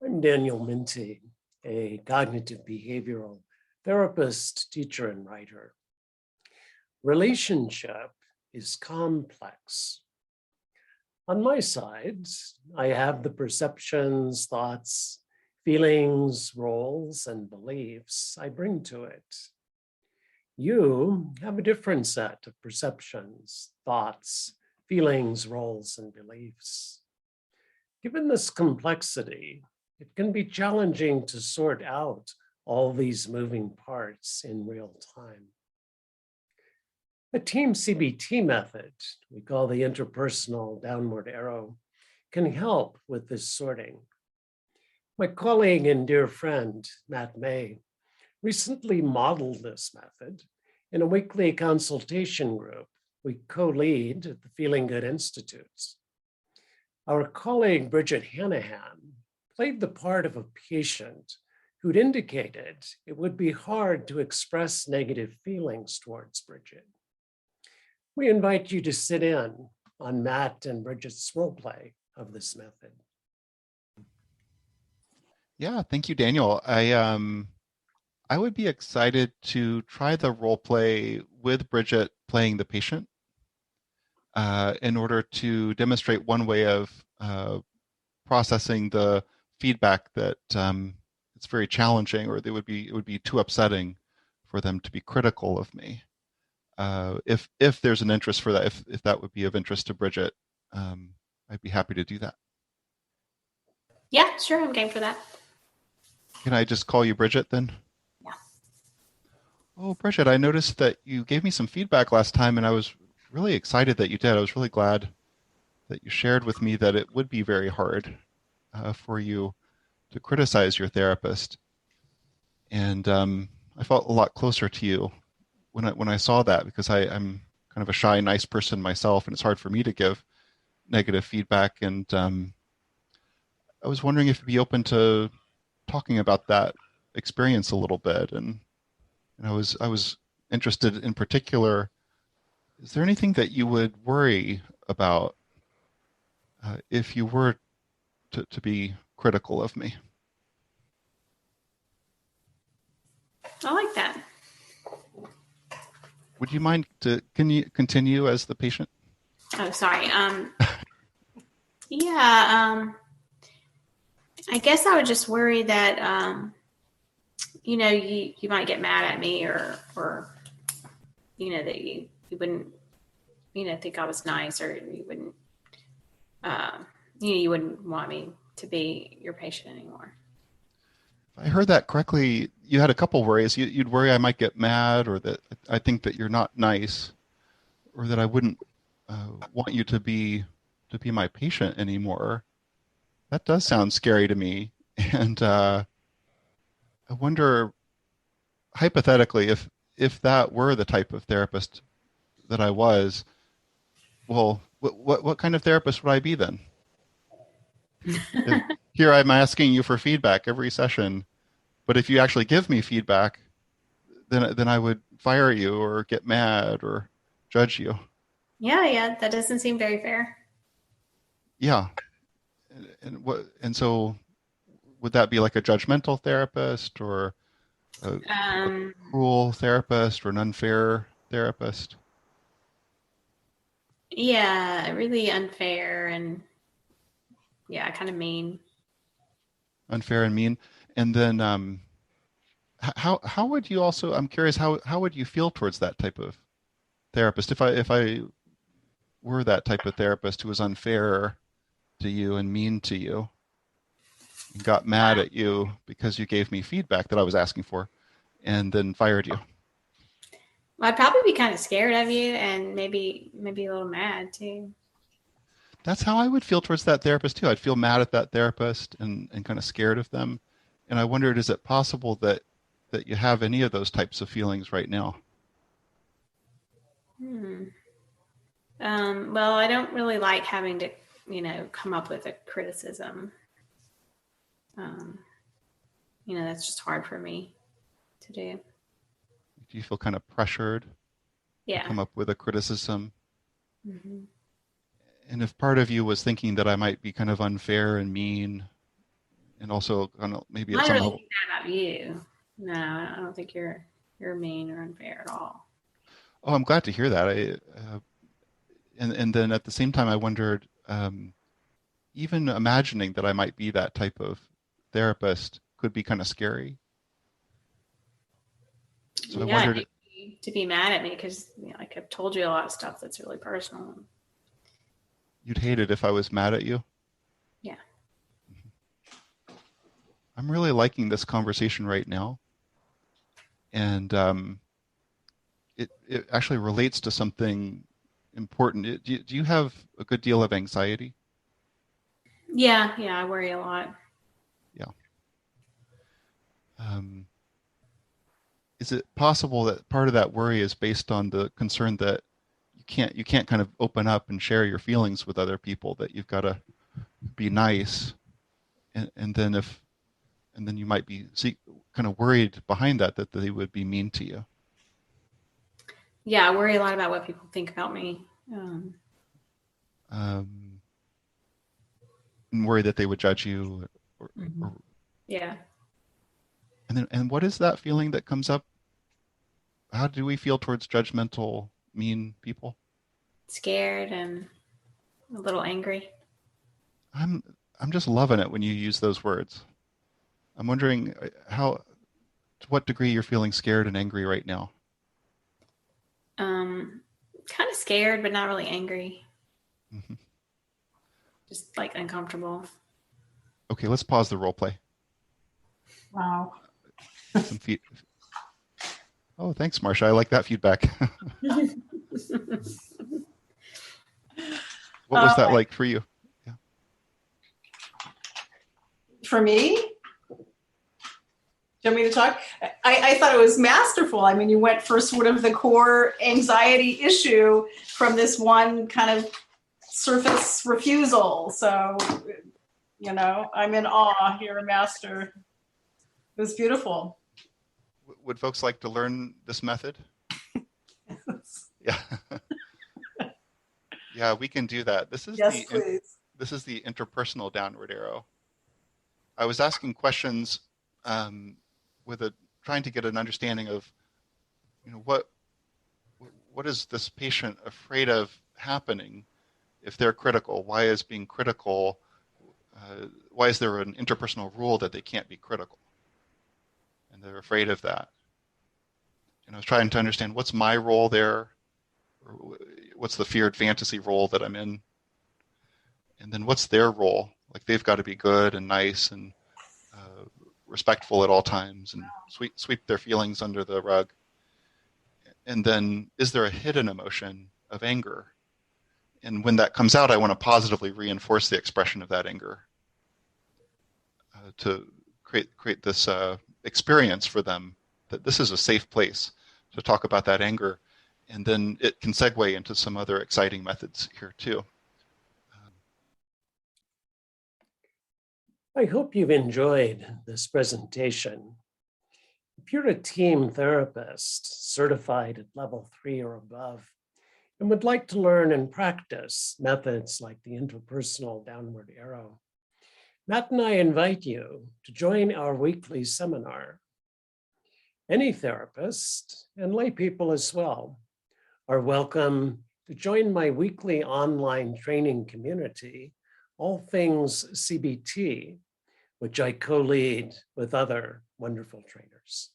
I'm Daniel Minty, a cognitive behavioral therapist, teacher, and writer. Relationship is complex. On my side, I have the perceptions, thoughts, feelings, roles, and beliefs I bring to it. You have a different set of perceptions, thoughts, feelings, roles, and beliefs. Given this complexity, it can be challenging to sort out all these moving parts in real time. The team CBT method, we call the Interpersonal Downward Arrow, can help with this sorting. My colleague and dear friend, Matt May, recently modeled this method in a weekly consultation group we co-lead at the Feeling Good Institute. Our colleague, Bridget Hannahan, played the part of a patient who'd indicated it would be hard to express negative feelings towards Bridget. We invite you to sit in on Matt and Bridget's role play of this method. Yeah, thank you, Daniel. I would be excited to try the role play with Bridget playing the patient in order to demonstrate one way of processing the feedback that it's very challenging, or it would be too upsetting for them to be critical of me. If there's an interest for that, if that would be of interest to Bridget, I'd be happy to do that. Yeah, sure, I'm game for that. Can I just call you Bridget then? Yeah. Oh, Bridget, I noticed that you gave me some feedback last time, and I was really excited that you did. I was really glad that you shared with me that it would be very hard for you to criticize your therapist. And I felt a lot closer to you when I saw that, because I'm kind of a shy, nice person myself, and it's hard for me to give negative feedback. And I was wondering if you'd be open to talking about that experience a little bit. And I was interested in particular, is there anything that you would worry about if you were to be critical of me? I like that. Would you mind can you continue as the patient? Oh, sorry. Yeah. I guess I would just worry that, you might get mad at me or that you wouldn't, think I was nice, or you wouldn't, you wouldn't want me to be your patient anymore. If I heard that correctly, you had a couple worries. You'd worry I might get mad, or that I think that you're not nice, or that I wouldn't want you to be my patient anymore. That does sound scary to me. And I wonder, hypothetically, if that were the type of therapist that I was, well, what kind of therapist would I be then? Here I'm asking you for feedback every session, but if you actually give me feedback, then I would fire you or get mad or judge you. Yeah, that doesn't seem very fair. Yeah. And so would that be like a judgmental therapist, or a cruel therapist, or an unfair therapist? Yeah, really unfair and kind of mean. Unfair and mean. And then how would you also, I'm curious, how would you feel towards that type of therapist if I were that type of therapist who was unfair to you and mean to you, and got mad at you because you gave me feedback that I was asking for, and then fired you? Well, I'd probably be kind of scared of you, and maybe a little mad too. That's how I would feel towards that therapist too. I'd feel mad at that therapist and kind of scared of them. And I wondered, is it possible that you have any of those types of feelings right now? Well, I don't really like having to, come up with a criticism. That's just hard for me to do. Do you feel kind of pressured to come up with a criticism? Mm-hmm. And if part of you was thinking that I might be kind of unfair and mean and also kind of maybe at I some don't really level. think that about you. No, I don't think you're mean or unfair at all. Oh, I'm glad to hear that. And then at the same time, I wondered, even imagining that I might be that type of therapist could be kind of scary. So I Yeah, wondered, to be mad at me because like I've told you a lot of stuff that's really personal. you'd hate it if I was mad at you. Yeah. I'm really liking this conversation right now. And it actually relates to something important. Do you have a good deal of anxiety? Yeah, I worry a lot. Yeah. Is it possible that part of that worry is based on the concern that you can't kind of open up and share your feelings with other people, that you've got to be nice, and then you might be kind of worried behind that they would be mean to you. Yeah, I worry a lot about what people think about me. And worry that they would judge you, or Yeah. and what is that feeling that comes up? How do we feel towards judgmental, mean people? Scared and a little angry. I'm just loving it when you use those words. I'm wondering to what degree you're feeling scared and angry right now. Kind of scared, but not really angry. Mm-hmm. Just like uncomfortable. Okay, let's pause the role play. Wow. Some Oh, thanks, Marcia. I like that feedback. What was that like for you? Yeah. For me? Do you want me to talk? I thought it was masterful. I mean, you went for sort of the core anxiety issue from this one kind of surface refusal. So, I'm in awe. You're a master. It was beautiful. Would folks like to learn this method? Yeah. Yeah, we can do that. Yes, please. This is the interpersonal downward arrow. I was asking questions trying to get an understanding of, what is this patient afraid of happening if they're critical? Why is being critical? Why is there an interpersonal rule that they can't be critical? And they're afraid of that. And I was trying to understand, what's my role there? Or what's the feared fantasy role that I'm in? And then what's their role? Like, they've got to be good and nice and respectful at all times and sweep their feelings under the rug. And then, is there a hidden emotion of anger? And when that comes out, I want to positively reinforce the expression of that anger to create this experience for them that this is a safe place to talk about that anger. And then it can segue into some other exciting methods here too. I hope you've enjoyed this presentation. If you're a team therapist certified at level 3 or above and would like to learn and practice methods like the interpersonal downward arrow, Matt and I invite you to join our weekly seminar. Any therapist and lay people as well are welcome to join my weekly online training community, All Things CBT, which I co-lead with other wonderful trainers.